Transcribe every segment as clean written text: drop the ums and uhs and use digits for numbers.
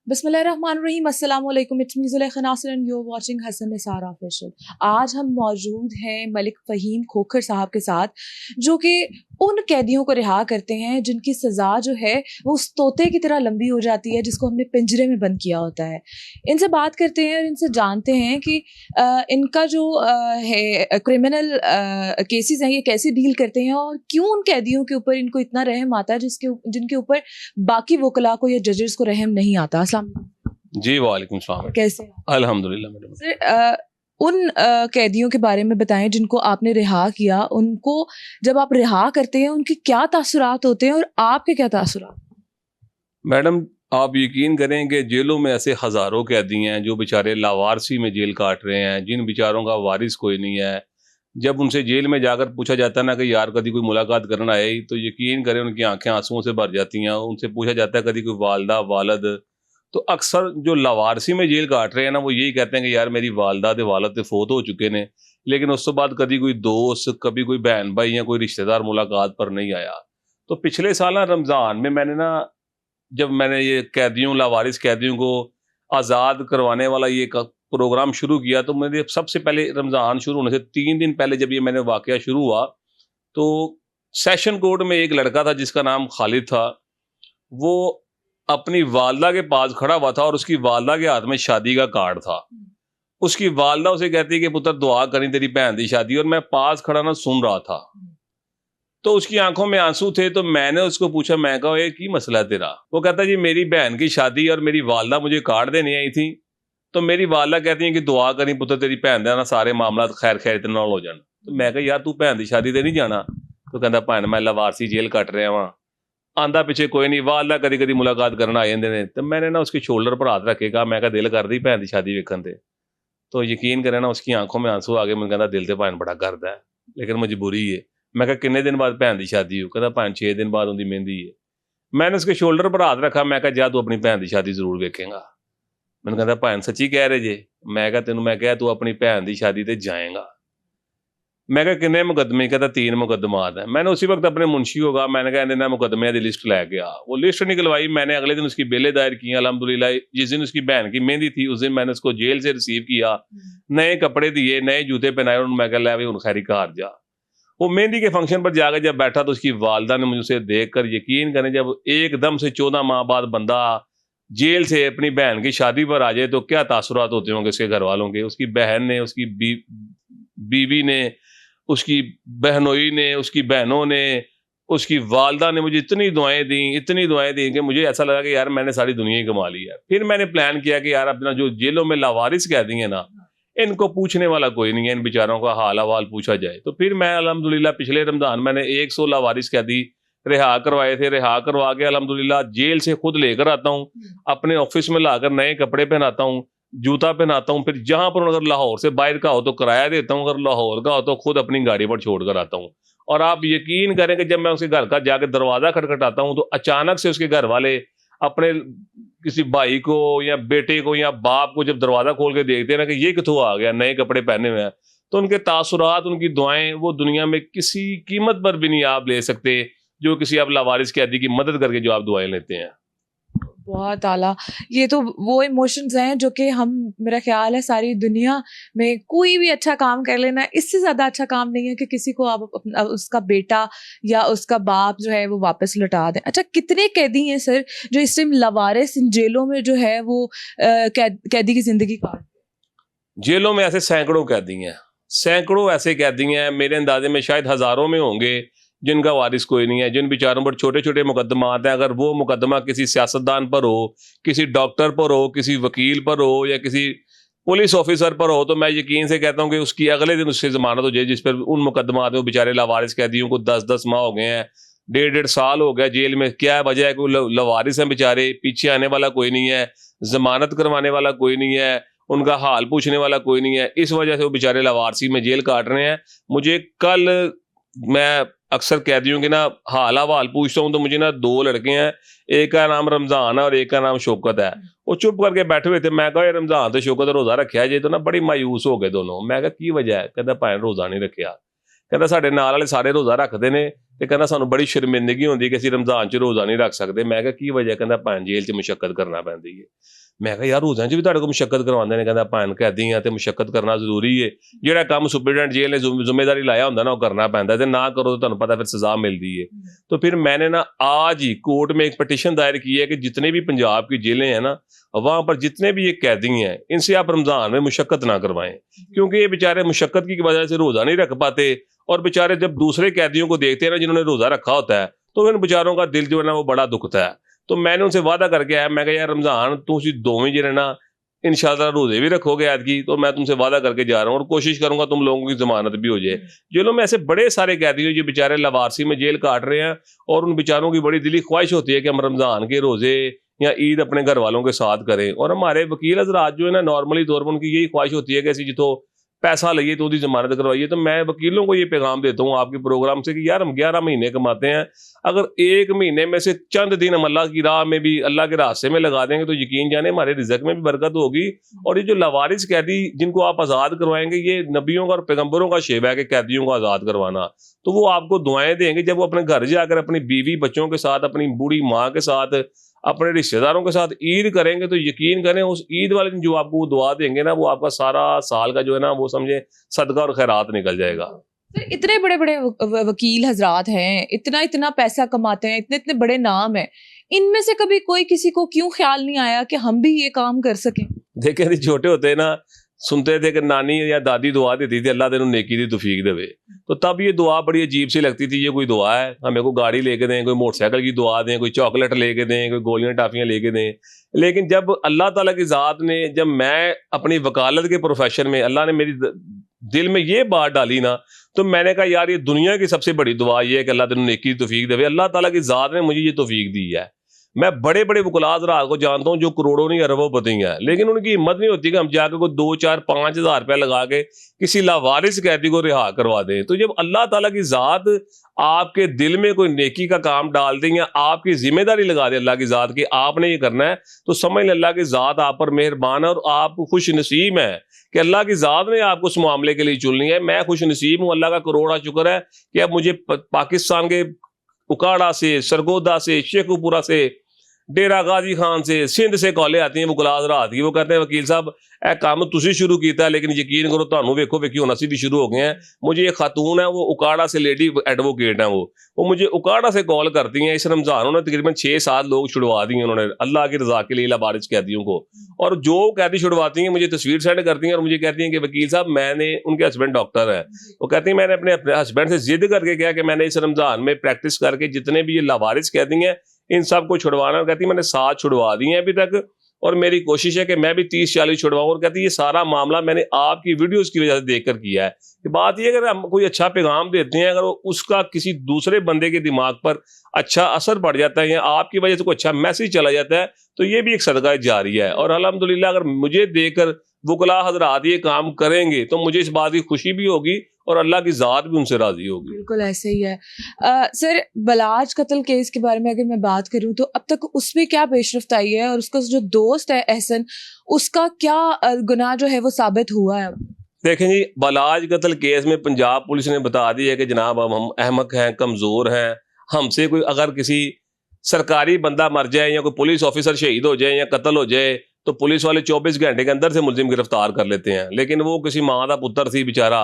बिस्मिल्लाहिर्रहमानिर्रहीम, अस्सलाम वालेकुम, it's me Zulekha Nasir and you are watching Hasan Nisar official. आज हम मौजूद हैं मलिक फ़हीम खोखर साहब के साथ, जो कि उन कैदियों को रिहा करते हैं जिनकी सज़ा जो है वो उस तोते की तरह लंबी हो जाती है जिसको हमने पिंजरे में बंद किया होता है। इनसे बात करते हैं और इनसे जानते हैं कि इनका जो है क्रिमिनल केसेस हैं, ये कैसे डील करते हैं और क्यों उन कैदियों के ऊपर इनको इतना रहम आता है जिनके ऊपर बाकी वकला को या जजेस को रहम नहीं आता। अस्सलाम जी वालेकुम सलाम। कैसे हैं? अल्हम्दुलिल्लाह मैडम। सर, उन कैदियों के बारे में बताएं जिनको आपने रिहा किया। उनको जब आप रिहा करते हैं उनके क्या तासुरात होते हैं और आपके क्या तासुरात? मैडम आप यकीन करें कि जेलों में ऐसे हज़ारों कैदी हैं जो बेचारे लावारसी में जेल काट रहे हैं, जिन बेचारों का वारिस कोई नहीं है। जब उनसे जेल में जाकर पूछा जाता है ना कि यार कभी कोई मुलाकात करना आए, तो यकीन करें उनकी आंखें आंसुओं से भर जाती हैं। उनसे पूछा जाता है कभी कोई वालदा वालद, तो अक्सर जो लावारसी में जेल काट रहे हैं ना, वो यही कहते हैं कि यार मेरी वालदा ते वालद ते फोत हो चुके ने, लेकिन उस तो बाद कभी कोई दोस्त, कभी कोई बहन भाई या कोई रिश्तेदार मुलाकात पर नहीं आया। तो पिछले साल ना रमज़ान में जब मैंने ये कैदियों, लावारिस कैदियों को आज़ाद करवाने वाला ये प्रोग्राम शुरू किया, तो मैंने सबसे पहले रमज़ान शुरू होने से 3 दिन पहले जब ये मैंने वाक़या शुरू हुआ, तो सेशन कोर्ट में एक लड़का था जिसका नाम खालिद था। वो अपनी वालदा के पास खड़ा हुआ था और उसकी वालदा के हाथ में शादी का कार्ड था। उसकी वालदा उसे कहती है कि पुत्र दुआ करी तेरी बहन की शादी, और मैं पास खड़ा ना सुन रहा था। तो उसकी आंखों में आंसू थे। तो मैंने उसको पूछा, मैं कहा ये की मसला है तेरा? वो कहता जी मेरी बहन की शादी और मेरी वालदा मुझे कार्ड देने आई थी, तो मेरी वालदा कहती है कि दुआ करी पुत्र तेरी भैन दे ना सारे मामला खैर खैर इतने नाल हो जान। तो मैं कहा यार तू भैन की शादी ते नहीं जाना? तो कहता भैन मैं लवारसी जेल कट रहा वहां, आंदा पिछे कोई नहीं, वालदा कदी कदी मुलाकात करना आ जाते हैं। तो मैंने ना उसके शोल्डर पर हाथ रखे कहा, मैं दिल कर दी भैन की शादी वेखन ते। तो यकीन करें ना उसकी आंखों में आंसू आ गए। मैं कहता दिल तो भैन बड़ा करदा है लेकिन मजबूरी है। मैं कहा किन्ने दिन बाद भैन की शादी हो? कहता भैन 6 दिन बाद उनकी मेहंदी है। मैंने उसके शोल्डर पर हाथ रखा, मैं कहा जा तू अपनी भैन की शादी जरूर वेखेगा। मैंने कहता भैन सच्ची कह रहे जे? मैं कहा तेन मैं कहा तू अपनी भैन की शादी ते जाएगा। मैं कहा किन्ने मुकदमे? कहता 3 मुकदमात है। मैंने उसी वक्त अपने मुंशी को कहा, मैंने कहा इन्हें मुकदमे की लिस्ट लैके आ। वो लिस्ट निकलवाई। मैंने अगले दिन उसकी बेले दायर की। अल्हम्दुलिल्लाह जिस दिन उसकी बहन की मेहंदी थी उस दिन मैंने उसको जेल से रिसीव किया, नए कपड़े दिए, नए जूते पहनाए। मैं कहा लै भाई हुण खैरी घर जा। वो मेहंदी के फंक्शन पर जाकर जब बैठा तो उसकी वालदा ने मुझे देख कर, यकीन करें, जब एकदम से 14 माह बाद बंदा जेल से अपनी बहन की शादी पर आ जाए तो क्या तासुरात होते होंगे उसके घर वालों के। उसकी बहन ने, उसकी बीवी ने, उसकी बहनोई ने, उसकी बहनों ने, उसकी वालदा ने मुझे इतनी दुआएं दी कि मुझे ऐसा लगा कि यार मैंने सारी दुनिया ही कमा ली है। फिर मैंने प्लान किया कि यार अपना जो जेलों में लावारिस कैदी है ना, इनको पूछने वाला कोई नहीं है, इन बेचारों का हाल अहवाल पूछा जाए। तो फिर मैं अल्हम्दुलिल्लाह पिछले रमजान मैंने 100 लावारिस कैदी रिहा करवाए थे। रिहा करवा के अल्हम्दुलिल्लाह जेल से खुद लेकर आता हूँ, अपने ऑफिस में लाकर नए कपड़े पहनाता हूँ, जूता पहनाता हूँ। फिर जहां पर अगर लाहौर से बाहर का हो तो किराया देता हूँ, अगर लाहौर का हो तो खुद अपनी गाड़ी पर छोड़ कर आता हूँ। और आप यकीन करें कि जब मैं उसके घर का जाकर दरवाजा खटखटाता हूँ तो अचानक से उसके घर वाले अपने किसी भाई को या बेटे को या बाप को जब दरवाजा खोल के देखते हैं ना कि ये कितों आ गया, नए कपड़े पहने हुए हैं, तो उनके तासुरात, उनकी दुआएं वो दुनिया में किसी कीमत पर भी नहीं आप ले सकते, जो किसी आप लावारिस कैदी की मदद करके जो आप दुआएं लेते हैं। बहुत आला। ये तो वो इमोशंस हैं जो कि हम, मेरा ख्याल है सारी दुनिया में कोई भी अच्छा काम कर लेना, इससे ज़्यादा अच्छा काम नहीं है कि किसी को आप उसका बेटा या उसका बाप जो है वो वापस लौटा दें। अच्छा, कितने कैदी हैं सर जो इस टाइम लवारिस इन जेलों में जो है वो कैदी की ज़िंदगी काट? जेलों में ऐसे सैकड़ों कैदी हैं, सैकड़ों ऐसे कैदी हैं, मेरे अंदाजे में शायद हज़ारों में होंगे जिनका वारिस कोई नहीं है, जिन बेचारों पर छोटे छोटे मुकदमात हैं। अगर वो मुकदमा किसी सियासतदान पर हो, किसी डॉक्टर पर हो, किसी वकील पर हो या किसी पुलिस ऑफिसर पर हो, तो मैं यकीन से कहता हूँ कि उसकी अगले दिन उससे जमानत हो जाए। जिस पर उन मुकदमात में बेचारे लावारिस कैदियों को 10-10 माह हो गए हैं, 1.5-1.5 साल हो गया जेल में। क्या वजह है? कोई लवारिस हैं बेचारे, पीछे आने वाला कोई नहीं है, जमानत करवाने वाला कोई नहीं है, उनका हाल पूछने वाला कोई नहीं है। इस वजह से वो बेचारे लवारसी में जेल काट रहे हैं। मुझे कल, मैं अक्सर कैदियों के ना हाल अहवाल पूछता हूँ, तो मुझे ना 2 लड़के हैं, एक का नाम रमजान है और एक का नाम शौकत है। वो चुप करके बैठे हुए थे। मैं कहा रमजान तो शौकत रोजा रखा है जी? तो ना बड़ी मायूस हो गए दोनों। मैं कहा की वजह है? कहता भाई रोजा नहीं रखा। कहता साढ़े नाल वाले सारे रोजा रखते हैं, ਤੇ ਕਹਿੰਦਾ ਸਾਨੂੰ ਬੜੀ ਸ਼ਰਮਿੰਦਗੀ ਹੁੰਦੀ ਹੈ ਕਿ ਅਸੀਂ ਰਮਜ਼ਾਨ 'ਚ ਰੋਜ਼ਾ ਨਹੀਂ ਰੱਖ ਸਕਦੇ। ਮੈਂ ਕਿਹਾ ਕੀ ਵਜ੍ਹਾ? ਕਹਿੰਦਾ ਭੈਣ ਜੇਲ੍ਹ 'ਚ ਮੁਸ਼ੱਕਤ ਕਰਨਾ ਪੈਂਦੀ ਹੈ। ਮੈਂ ਕਿਹਾ ਯਾਰ ਰੋਜ਼ਿਆਂ 'ਚ ਵੀ ਤੁਹਾਡੇ ਕੋਲ ਮੁਸ਼ੱਕਤ ਕਰਵਾਉਂਦੇ ਨੇ? ਕਹਿੰਦਾ ਭੈਣ ਕੈਦੀ ਆ ਤੇ ਮੁਸ਼ੱਕਤ ਕਰਨਾ ਜ਼ਰੂਰੀ ਹੈ, ਜਿਹੜਾ ਕੰਮ ਸੁਪਰਡੈਂਟ ਜੇਲ੍ਹ ਨੇ ਜ਼ਿੰਮੇਦਾਰੀ ਲਾਇਆ ਹੁੰਦਾ ਨਾ ਉਹ ਕਰਨਾ ਪੈਂਦਾ, ਤੇ ਨਾ ਕਰੋ तो ਤੁਹਾਨੂੰ ਪਤਾ ਫਿਰ सजा मिलती है। तो फिर मैंने ना आज ही कोर्ट में एक पटिशन दायर की है कि जितने भी पंजाब की जेलें हैं ना वहाँ पर जितने भी ये कैदी हैं इनसे आप रमज़ान में मुशक्क़त ना करवाएं, क्योंकि ये बेचारे मुशक्क़त की वजह से रोज़ा नहीं रख पाते, और बेचारे जब दूसरे कैदियों को देखते हैं ना जिन्होंने रोज़ा रखा होता है तो इन बेचारों का दिल जो है ना वो बड़ा दुखता है। तो मैंने उनसे वादा करके आया, मैं कहा यार रमज़ान तुम दोवें जने ना इंशाल्लाह रोजे भी रखोगे आज की, तो मैं तुमसे वादा करके जा रहा हूँ और कोशिश करूंगा तुम लोगों की जमानत भी हो जाए। जेलों में ऐसे बड़े सारे कैदी हैं जो बेचारे लवारसी में जेल काट रहे हैं, और उन बेचारों की बड़ी दिली ख्वाहिश होती है कि हम रमज़ान के रोजे या ईद अपने घर वालों के साथ करें। और हमारे वकील हजरात जो है ना नॉर्मली तौर पर उनकी यही ख्वाहिश होती है कि ऐसी जितो पैसा लइए तो उसकी जमानत करवाइए। तो मैं वकीलों को ये पैगाम देता हूँ आपके प्रोग्राम से कि यार हम 11 महीने कमाते हैं, अगर एक महीने में से चंद दिन हम अल्लाह की राह में भी अल्लाह के रास्ते में लगा देंगे तो यकीन जाने हमारे रिज़्क में भी बरकत होगी। और ये जो लवारिस कैदी जिनको आप आज़ाद करवाएंगे, ये नबियों का और पैगम्बरों का शेवा है कि कैदियों को आज़ाद करवाना, तो वो आपको दुआएं देंगे जब वो अपने घर जाकर अपनी बीवी बच्चों के साथ, अपनी बूढ़ी माँ के साथ, अपने रिश्तेदारों के साथ ईद करेंगे, तो यकीन करें उस ईद वाले दिन जो आपको वो दुआ देंगे ना वो आपका सारा साल का जो है ना वो समझे सदका और खैरात निकल जाएगा। सर इतने बड़े बड़े वकील हजरात हैं, इतना इतना पैसा कमाते हैं, इतने इतने बड़े नाम हैं, इनमें से कभी कोई किसी को क्यों ख्याल नहीं आया कि हम भी ये काम कर सकें? देखें यदि छोटे होते ना सुनते थे कि नानी या दादी दुआ देती थी अल्लाह तेनू नेकी दी तौफीक देवे, तो तब ये दुआ बड़ी अजीब सी लगती थी, ये कोई दुआ है? हमें कोई गाड़ी लेके दें, कोई मोटरसाइकिल की दुआ दें, कोई चॉकलेट लेके दें, कोई गोलियां टाफियां लेके दें। लेकिन जब अल्लाह ताला की ज़ात ने, जब मैं अपनी वकालत के प्रोफेशन में अल्लाह ने मेरी दिल में ये बात डाली ना, तो मैंने कहा यार ये दुनिया की सबसे बड़ी दुआ ये है कि अल्लाह तेनू नेकी दी तौफीक देवे। अल्लाह ताला की ज़ात ने मुझे ये तौफीक दी है। मैं बड़े बड़े वकलात को जानता हूँ जो करोड़ों नहीं अरबों पति हैं, लेकिन उनकी हिम्मत नहीं होती कि हम जाकर को 2, 4, 5 हज़ार रुपया लगा के किसी लावारिस कैदी को रिहा करवा दें। तो जब अल्लाह ताला की ज़ात आपके दिल में कोई नेकी का काम डाल दें या आपकी जिम्मेदारी लगा दे अल्लाह की ज़ात की आपने ये करना है, तो समझ लें अल्लाह की ज़ात आप पर मेहरबान है और आप खुश नसीब हैं कि अल्लाह की ज़ात ने आपको उस मामले के लिए चुन लिया है। मैं खुश नसीब हूँ, अल्लाह का करोड़ा शुक्र है कि अब मुझे पाकिस्तान के उकाड़ा से, सरगोदा से, शेखुपुरा से, डेरा गाजी खान से, सिंध से कॉलें आती हैं वकलात रात की, वो कहते हैं वकील साहब ए काम तुसी शुरू किया है, लेकिन यकीन करो तुहानू वेखो वेखी होना सी भी शुरू हो गए हैं। मुझे एक खातून है वो उकाड़ा से लेडी एडवोकेट है, वो मुझे उकाड़ा से कॉल करती हैं। इस रमज़ान उन्होंने तकरीबन 6-7 लोग छुड़वा दिए उन्होंने अल्लाह की रज़ा के लिए लावारिस कैदियों को, और जो कैदी छुड़वाती हैं मुझे तस्वीर सेंड करती हैं और मुझे कहती हैं कि वकील साहब मैंने, उनके हस्बैंड डॉक्टर है, वो कहती हैं मैंने अपने हस्बैंड से जिद करके किया कि मैंने इस रमज़ान में प्रैक्टिस करके जितने भी ये लावारिस कैदी हैं इन सब को छुड़वाना। कहती मैंने 7 छुड़वा दिए हैं अभी तक, और मेरी कोशिश है कि मैं भी 30-40 छुड़वाऊं। और कहती ये सारा मामला मैंने आपकी वीडियोस की वजह से देखकर किया है। कि बात ये अगर हम कोई अच्छा पैगाम देते हैं, अगर उसका किसी दूसरे बंदे के दिमाग पर अच्छा असर पड़ जाता है या आपकी वजह से कोई अच्छा मैसेज चला जाता है, तो ये भी एक सदका जारिया है। और अल्हम्दुलिल्लाह अगर मुझे देखकर वकला हजरात ये काम करेंगे तो मुझे इस बात की खुशी भी होगी और अल्लाह की ज़ात भी उनसे राजी होगी। बिल्कुल ऐसे ही है। सर बलाज कत्ल केस के बारे में अगर मैं बात करूं तो अब तक उसमें क्या पेशरफ्त आई है, और उसका जो दोस्त है एहसन, उसका क्या गुनाह जो है वो साबित हुआ है? देखें जी, बलाज कत्ल केस में पंजाब पुलिस ने बता दिया है कि जनाब हम अहमक हैं, कमज़ोर हैं, हमसे कोई अगर किसी सरकारी बंदा मर जाए या कोई पुलिस ऑफिसर शहीद हो जाए या कत्ल हो जाए तो पुलिस वाले 24 घंटे के अंदर से मुलजिम गिरफ्तार कर लेते हैं। लेकिन वो किसी माँ का पुत्र थी बेचारा,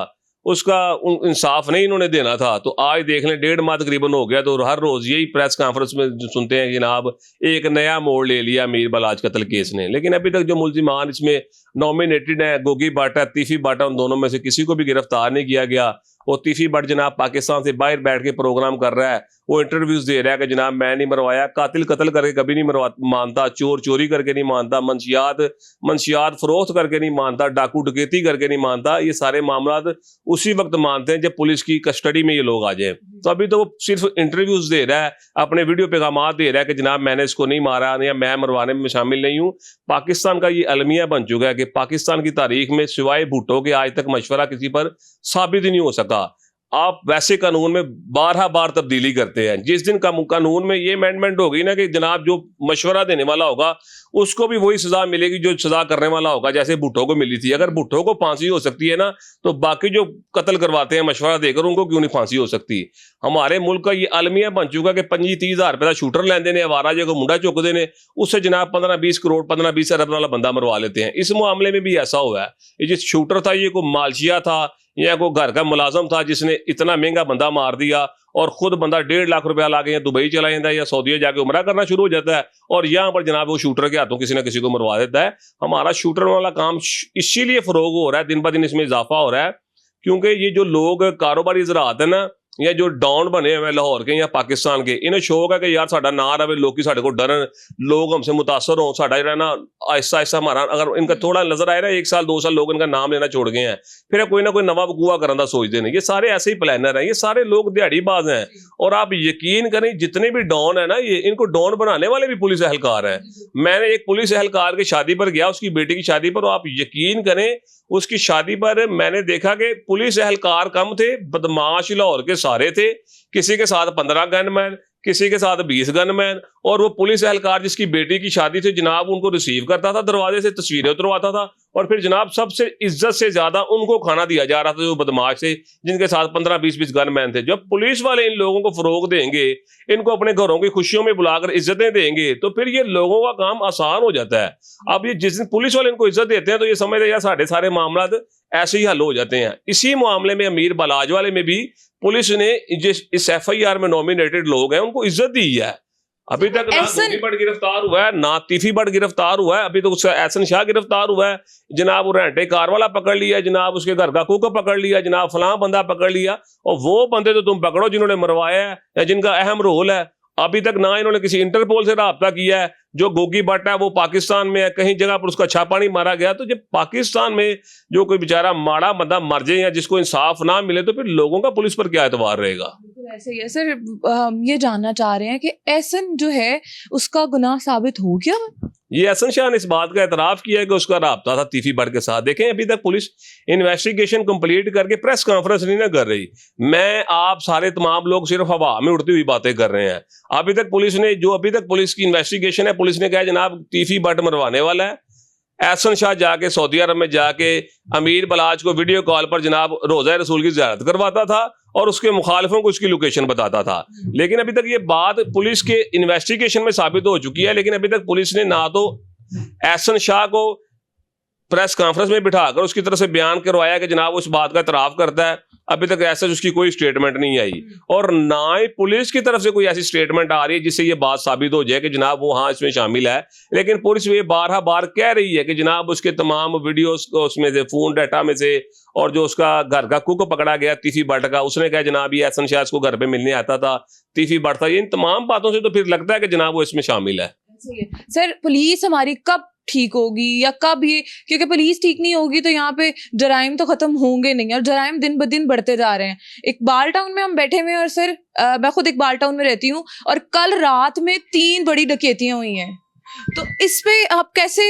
उसका इंसाफ नहीं इन्होंने देना था। तो आज देख लें 1.5 माह तकरीबन हो गया, तो हर रोज़ यही प्रेस कॉन्फ्रेंस में सुनते हैं जनाब एक नया मोड़ ले लिया मीर बलाज कत्ल केस ने। लेकिन अभी तक जो मुलजिमान इसमें नॉमिनेटेड हैं, गोगी बाटा, तीफी बाटा, उन दोनों में से किसी को भी गिरफ्तार नहीं किया गया। वो तीफी बट जनाब पाकिस्तान से बाहर बैठ के प्रोग्राम कर रहा है, वो इंटरव्यूज दे रहा है कि जनाब मैं नहीं मरवाया, कातिल कत्ल करके कभी नहीं मानता, चोर चोरी करके नहीं मानता, मंशियात फरोख्त करके नहीं मानता, डाकू डकैती करके नहीं मानता। ये सारे मामला उसी वक्त मानते हैं जब पुलिस की कस्टडी में ये लोग आ जाए। तो अभी तो वो सिर्फ इंटरव्यूज दे रहा है, अपने वीडियो पैगामात दे रहा है कि जनाब मैंने इसको नहीं मारा या मैं मरवाने में शामिल नहीं हूँ। पाकिस्तान का ये अलमिया बन चुका है कि पाकिस्तान की तारीख में सिवाय भुट्टो के आज तक मशवरा किसी पर साबित ही नहीं हो सका। आप वैसे कानून में 12 बार तब्दीली करते हैं। जिस दिन का कानून में ये अमेंडमेंट होगी ना कि जनाब जो मशवरा देने वाला होगा اس کو بھی وہی سزا ملے گی جو سزا کرنے والا ہوگا, جیسے بھٹو کو ملی تھی. اگر بھٹو کو پھانسی ہو سکتی ہے نا, تو باقی جو قتل کرواتے ہیں مشورہ دے کر, ان کو کیوں نہیں پھانسی ہو سکتی؟ ہمارے ملک کا یہ المیہ بن چکا کہ 25-30 ہزار روپے کا شوٹر لیندے نے, آوارہ جے کو منڈا چک دینے, اس سے جناب 15-20 کروڑ 15-20 ارب والا بندہ مروا لیتے ہیں. اس معاملے میں بھی ایسا ہوا ہے. یہ جو شوٹر تھا یہ کوئی مالشیا تھا یا کوئی گھر کا ملازم تھا جس نے اتنا مہنگا بندہ مار دیا, اور خود بندہ 1.5 لاکھ روپیہ لا کے یا دبئی چلا جاتا ہے یا سعودیہ جا کے عمرہ کرنا شروع ہو جاتا ہے, اور یہاں پر جناب وہ شوٹر کے ہاتھوں کسی نہ کسی کو مروا دیتا ہے. ہمارا شوٹر والا کام اسی لیے فروغ ہو رہا ہے, دن بہ دن اس میں اضافہ ہو رہا ہے, کیونکہ یہ جو لوگ کاروباری زراعت ہے نا, یا جو ڈاؤن بنے ہوئے لاہور کے یا پاکستان کے, انہیں شوق ہے کہ یار ساڈا نہ رہے, لوگ ساڈے کو ڈرن, لوگ ہم سے متاثر ہوں, ساڈا جو ہے نا آہستہ آہستہ ہمارا اگر ان کا تھوڑا نظر آئے نا 1 سال 2 سال لوگ ان کا نام لینا چھوڑ گئے ہیں, پھر کوئی نہ کوئی نوا وقوع کرنے کا سوچتے ہیں. یہ سارے ایسے ہی پلانر ہیں, یہ سارے لوگ دیہڑی باز ہیں, اور آپ یقین کریں جتنے بھی ڈاؤن ہیں نا, یہ ان کو ڈاؤن بنانے والے بھی پولیس اہلکار ہیں. میں نے ایک پولیس اہلکار کی شادی پر گیا, اس کی بیٹی کی شادی پر, آپ یقین کریں اس کی شادی پر میں نے دیکھا کہ پولیس اہلکار کم تھے, بدماش لاہور کے سارے تھے, کسی کے ساتھ 15 گن مین, کسی کے ساتھ 20 گن مین, اور وہ پولیس اہلکار جس کی بیٹی کی شادی تھی جناب ان کو ریسیو کرتا تھا, دروازے سے تصویریں اترواتا تھا, اور پھر جناب سب سے عزت سے زیادہ ان کو کھانا دیا جا رہا تھا جو بدماش تھے, جن کے ساتھ 15-20 گن مین تھے. جب پولیس والے ان لوگوں کو فروغ دیں گے, ان کو اپنے گھروں کی خوشیوں میں بلا کر عزتیں دیں گے, تو پھر یہ لوگوں کا کام آسان ہو جاتا ہے. اب یہ جس دن پولیس والے ان کو عزت دیتے ہیں تو یہ سمجھتے ہیں یار سارے سارے معاملات ایسے ہی حل ہو جاتے ہیں. اسی معاملے میں امیر بلاج والے میں بھی پولیس نے اس ایف آئی آر میں نومینیٹڈ لوگ ہیں ان کو عزت دی ہے. ابھی تک نہ گوگی بٹ گرفتار ہوا ہے, نہ تیفی بٹ گرفتار ہوا ہے, ابھی تک اس کا احسن شاہ گرفتار ہوا ہے, جناب وہ رینٹے کار والا پکڑ لیا, جناب اس کے گھر کا کوک پکڑ لیا, جناب فلاں بندہ پکڑ لیا, اور وہ بندے تو تم پکڑو جنہوں نے مروایا ہے یا جن کا اہم رول ہے. ابھی تک نہ انہوں نے کسی انٹرپول سے رابطہ کیا ہے. جو گوگی بٹ ہے وہ پاکستان میں ہے, کہیں جگہ پر اس کا چھاپا نہیں مارا گیا. تو جب پاکستان میں جو کوئی بیچارہ ماڑا بندہ مر جائے یا جس کو انصاف نہ ملے, تو پھر لوگوں کا پولیس پر کیا اعتبار رہے گا؟ ایسے ہی ہے سر. ہم یہ جاننا چاہ رہے ہیں کہ احسن جو ہے اس کا گناہ ثابت ہو گیا؟ یہ احسن شاہ نے اس بات کا اعتراف کیا ہے کہ اس کا رابطہ تھا تیفی بٹ کے ساتھ. دیکھیں ابھی تک پولیس انویسٹیگیشن کمپلیٹ کر کے پریس کانفرنس نہیں نہ کر رہی. میں آپ سارے تمام لوگ صرف ہوا میں اڑتی ہوئی باتیں کر رہے ہیں. ابھی تک پولیس نے ابھی تک پولیس کی انویسٹیگیشن ہے, پولیس نے کہا جناب تیفی بٹ مروانے والا ہے. احسن شاہ جا کے سعودی عرب میں جا کے امیر بلاج کو ویڈیو کال پر جناب روزہ رسول کی زیارت کرواتا تھا, اور اس کے مخالفوں کو اس کی لوکیشن بتاتا تھا. لیکن ابھی تک یہ بات پولیس کے انویسٹیگیشن میں ثابت ہو چکی ہے, لیکن ابھی تک پولیس نے نہ تو احسن شاہ کو پریس کانفرنس میں بٹھا کر اس کی طرف سے بیان کروایا کہ جناب اس بات کا اعتراف کرتا ہے, ابھی تک ایسا اس کی کوئی سٹیٹمنٹ نہیں آئی, اور نہ ہی پولیس کی طرف سے کوئی ایسی سٹیٹمنٹ آ رہی ہے جس سے یہ بات ثابت ہو جائے کہ جناب وہ ہاں اس میں شامل ہے. لیکن پولیس یہ بارہا بار کہہ رہی ہے کہ جناب اس کے تمام ویڈیوز اس میں سے, فون ڈیٹا میں سے, اور جو اس کا گھر کا کوک پکڑا گیا تیفی بٹ کا, اس نے کہا جناب یہ احسن شاہ اس کو گھر پہ ملنے آتا تھا, تیفی بٹ تھا. یہ ان تمام باتوں سے تو پھر لگتا ہے کہ جناب وہ اس میں شامل ہے. سر پولیس ہماری کب ٹھیک ہوگی, یا کب یہ, کیونکہ پولیس ٹھیک نہیں ہوگی تو یہاں پہ جرائم تو ختم ہوں گے نہیں, اور جرائم دن بدن بڑھتے جا رہے ہیں. اقبال ٹاؤن میں ہم بیٹھے ہوئے ہیں, اور سر میں خود اقبال ٹاؤن میں رہتی ہوں, اور کل رات میں 3 بڑی ڈکیتیاں ہوئی ہیں. تو اس پہ آپ کیسے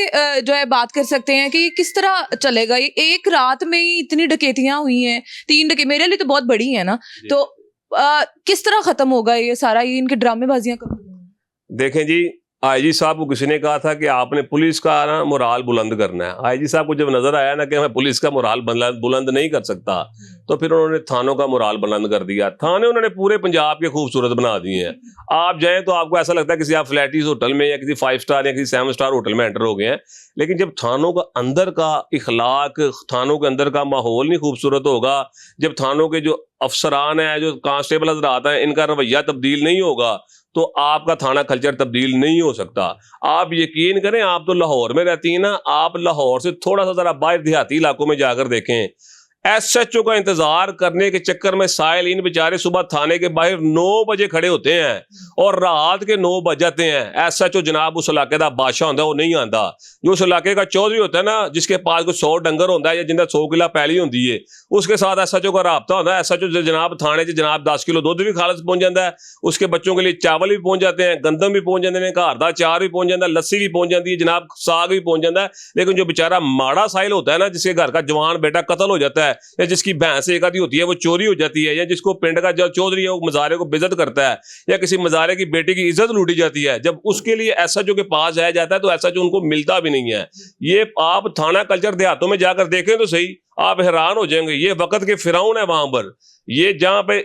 جو ہے بات کر سکتے ہیں کہ یہ کس طرح چلے گا؟ یہ ایک رات میں ہی اتنی ڈکیتیاں ہوئی ہیں, 3 میرے لیے تو بہت بڑی ہیں نا, تو کس طرح ختم ہوگا یہ سارا, یہ ان کے ڈرامے بازیاں کب؟ دیکھیں جی, آئی جی صاحب کو کسی نے کہا تھا کہ آپ نے پولیس کا نا مورال بلند کرنا ہے. آئی جی صاحب کو جب نظر آیا نا کہ میں پولیس کا مورال بلند نہیں کر سکتا, تو پھر انہوں نے تھانوں کا مورال بلند کر دیا. تھانے انہوں نے پورے پنجاب کے خوبصورت بنا دیے ہیں. آپ جائیں تو آپ کو ایسا لگتا ہے کسی آپ فلیٹیز ہوٹل میں یا کسی 5 اسٹار یا کسی 7 اسٹار ہوٹل میں انٹر ہو گئے ہیں. لیکن جب تھانوں کا اندر کا اخلاق, تھانوں کے اندر کا ماحول نہیں خوبصورت ہوگا, جب تھانوں کے جو افسران ہیں, جو کانسٹیبل حضرات ہیں, ان کا رویہ تبدیل نہیں ہوگا, تو آپ کا تھانہ کلچر تبدیل نہیں ہو سکتا. آپ یقین کریں, آپ تو لاہور میں رہتی ہیں نا, آپ لاہور سے تھوڑا سا ذرا باہر دیہاتی علاقوں میں جا کر دیکھیں, ایس ایچ او کا انتظار کرنے کے چکر میں سائلین بیچارے صبح تھانے کے باہر 9 بجے کھڑے ہوتے ہیں اور رات کے 9 بج جاتے ہیں. ایس ایچ او جناب اس علاقے کا بادشاہ ہوتا ہے, وہ نہیں آتا. جو اس علاقے کا چودھری ہوتا ہے نا, جس کے پاس کوئی 100 ڈنگر ہوتا ہے یا جن کا 100 کلو پیلی ہوتی ہے, اس کے ساتھ ایس ایچ او کا رابطہ ہوتا ہے. ایس ایچ او جناب تھانے سے جناب 10 کلو دودھ بھی خالص پہنچ جاتا ہے, اس کے بچوں کے لیے چاول بھی پہنچ جاتے ہیں, گندم بھی پہنچ جاتے ہیں, گھر دا چار بھی پہنچ جاتا ہے, لسی بھی پہنچ جاتی ہے, جناب ساگ بھی پہنچ جاتا ہے. لیکن جو بیچارہ ماڑا سائل ہوتا ہے نا, جس کے گھر کا جوان بیٹا قتل ہو جاتا ہے, یا جس کی بھینس ایک آدھی ہوتی ہے وہ چوری ہو جاتی ہے, یا جس کو پنڈ کا جو چودھری ہے وہ مزارے کو بےعزت کرتا ہے, یا کسی مزارے کی بیٹی کی عزت لوٹی جاتی ہے, جب اس کے لیے ایسا جو کے پاس جایا جاتا ہے تو ایسا جو ان کو ملتا بھی نہیں ہے. یہ آپ تھانہ کلچر دیہاتوں میں جا کر دیکھیں تو صحیح, آپ حیران ہو جائیں گے. یہ وقت کے فرعون ہے وہاں پر. یہ جہاں پہ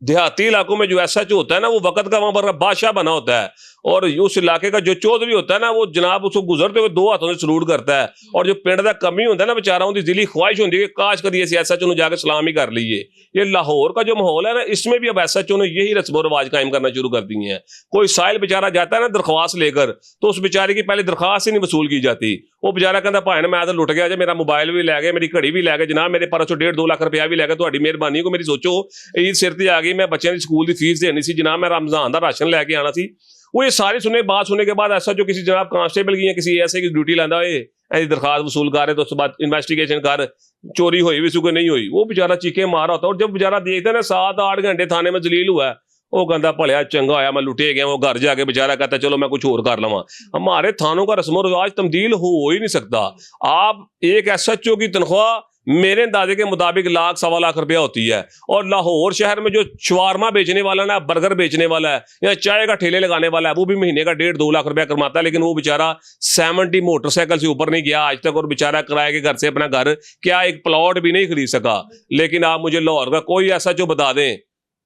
دیہاتی علاقوں میں جو ایسا جو ہوتا ہے نا وہ وقت کا وہاں پر بادشاہ بنا ہوتا ہے, اور اس علاقے کا جو چودھری ہوتا ہے نا وہ جناب اس کو گزرتے ہوئے دو ہاتھوں سے سلوٹ کرتا ہے, اور جو پنڈ کا کمی ہوتا ہے نا بیچارہ ان کی دلی خواہش ہوتی ہے کہ کاش کر ایس ایچ او نے جا کے سلام ہی کر لیے. یہ لاہور کا جو ماحول ہے نا اس میں بھی اب ایس ایچ او نے یہی رسم و رواج قائم کرنا شروع کر دی ہیں. کوئی سائل بیچارہ جاتا ہے نا درخواست لے کر تو اس بیچارے کی پہلے درخواست ہی نہیں وصول کی جاتی. وہ بیچارہ کہتا بھائی میں تو لٹ گیا جی, میرا موبائل بھی لے گئے, میری گھڑی بھی لے گئے, جناب میرے پرسوں 1.5-2 لاکھ روپیہ بھی لے گئے, تہاڈی مہربانی کو میری سوچو عید سر تے آ گئی, میں بچیاں دی سکول دی فیس دینی سی جناب, میں رمضان دا راشن لے کے آنا سی. وہ یہ ساری بات سننے کے بعد ایسا جو کسی جناب کانسٹیبل کی یا کسی ایسے کی ڈیوٹی لاندا ایسی درخواست وصول کر رہے تو اس کے بعد انویسٹیگیشن کر چوری ہوئی بھی سو کہ نہیں ہوئی, وہ بیچارہ چیخے مار رہا ہوتا ہے. اور جب بیچارہ دیکھتا ہے نا 7-8 گھنٹے تھانے میں ذلیل ہوا ہے, وہ کہتا بھلیا چنگا ہویا میں لٹے گیا. وہ گھر جا کے بیچارہ کہتا ہے چلو میں کچھ اور کر لواں. ہمارے تھانوں کا رسم و رواج تبدیل ہو ہی نہیں سکتا. آپ ایک ایس ایچ او کی تنخواہ میرے اندازے کے مطابق 1-1.25 لاکھ روپیہ ہوتی ہے, اور لاہور شہر میں جو شوارما بیچنے والا نا, برگر بیچنے والا ہے یا چائے کا ٹھیلے لگانے والا ہے, وہ بھی مہینے کا 1.5-2 لاکھ روپیہ کماتا ہے. لیکن وہ بیچارہ 70 موٹر سائیکل سے اوپر نہیں گیا آج تک, اور بیچارہ کرائے کے گھر سے اپنا گھر کیا ایک پلاٹ بھی نہیں خرید سکا. لیکن آپ مجھے لاہور کا کوئی ایسا جو بتا دیں,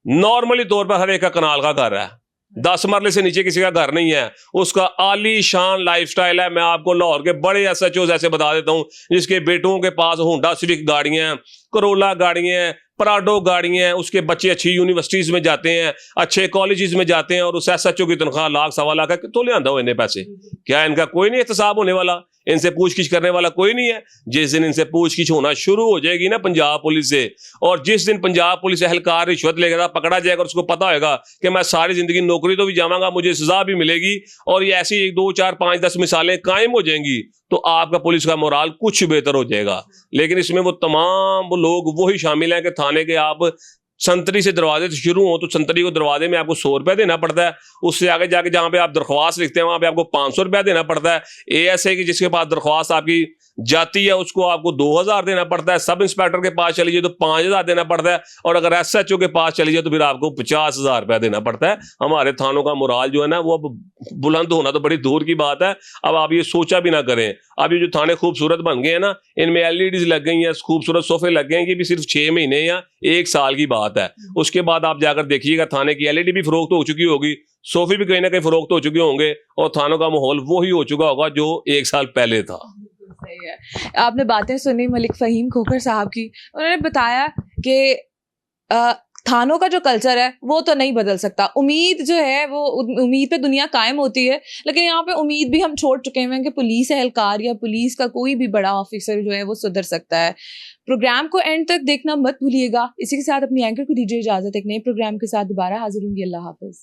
نارملی طور پر ہر ایک کا کنال کا گھر ہے, 10 مرلے سے نیچے کسی کا گھر نہیں ہے, اس کا عالی شان لائف سٹائل ہے. میں آپ کو لاہور کے بڑے ایس ایچ اوز ایسے بتا دیتا ہوں جس کے بیٹوں کے پاس ہونڈا سویک گاڑیاں ہیں, کرولا گاڑیاں ہیں, پراڈو گاڑیاں ہیں, اس کے بچے اچھی یونیورسٹیز میں جاتے ہیں, اچھے کالجز میں جاتے ہیں, اور اس ایس ایچ او کی تنخواہ 1-1.25 لاکھ ہے. تو لے آندا ہو انہیں پیسے, کیا ان کا کوئی نہیں احتساب ہونے والا, ان سے پوچھ گچھ کرنے والا کوئی نہیں ہے؟ جس دن ان سے پوچھ گچھ ہونا شروع ہو جائے گی نا پنجاب پولیس سے, اور جس دن پنجاب پولیس اہلکار رشوت لے گا پکڑا جائے گا, اور اس کو پتا ہوئے گا کہ میں ساری زندگی نوکری تو بھی جاواں گا, مجھے سزا بھی ملے گی, اور یہ ایسی 1 2 4 5 10 مثالیں قائم ہو جائیں گی, تو آپ کا پولیس کا مورال کچھ بہتر ہو جائے گا. لیکن اس میں وہ تمام وہ لوگ وہی شامل ہیں کہ تھانے کے آپ سنتری سے دروازے سے شروع ہوں تو سنتری کو دروازے میں آپ کو 100 روپیہ دینا پڑتا ہے, اس سے آگے جا کے جہاں پہ آپ درخواست لکھتے ہیں وہاں پہ آپ کو 500 روپیہ دینا پڑتا ہے. اے ایس اے کی جس کے پاس درخواست آپ کی جاتی ہے اس کو آپ کو 2000 دینا پڑتا ہے, سب انسپیکٹر کے پاس چلی جائے تو 5000 دینا پڑتا ہے, اور اگر ایس ایچ او کے پاس چلی جائے تو پھر آپ کو 50,000 روپیہ دینا پڑتا ہے. ہمارے تھانوں کا مورال جو ہے نا وہ اب بلند ہونا تو بڑی دور کی بات ہے. اب آپ یہ سوچا بھی نہ کریں, اب یہ جو تھانے خوبصورت بن گئے ہیں نا, ان میں LEDs لگ گئی ہیں, خوبصورت صوفے لگ گئے ہیں, یہ بھی صرف 6 مہینے یا 1 سال کی بات ہے. اس کے بعد آپ جا کر دیکھیے گا تھانے کی LED بھی فروخت ہو چکی ہوگی, صوفے بھی کہیں نہ کہیں فروخت ہو چکے ہوں گے, اور تھانوں کا ماحول وہی ہو چکا ہوگا جو 1 سال پہلے تھا. صحیح ہے. آپ نے باتیں سنی ملک فہیم کھوکھر صاحب کی, انہوں نے بتایا کہ تھانوں کا جو کلچر ہے وہ تو نہیں بدل سکتا. امید جو ہے وہ امید پہ دنیا قائم ہوتی ہے, لیکن یہاں پہ امید بھی ہم چھوڑ چکے ہیں کہ پولیس اہلکار یا پولیس کا کوئی بھی بڑا آفیسر جو ہے وہ سدھر سکتا ہے. پروگرام کو اینڈ تک دیکھنا مت بھولیے گا. اسی کے ساتھ اپنی اینکر کو دیجیے اجازت, ایک نئے پروگرام کے ساتھ دوبارہ حاضر ہوں گی. اللہ حافظ.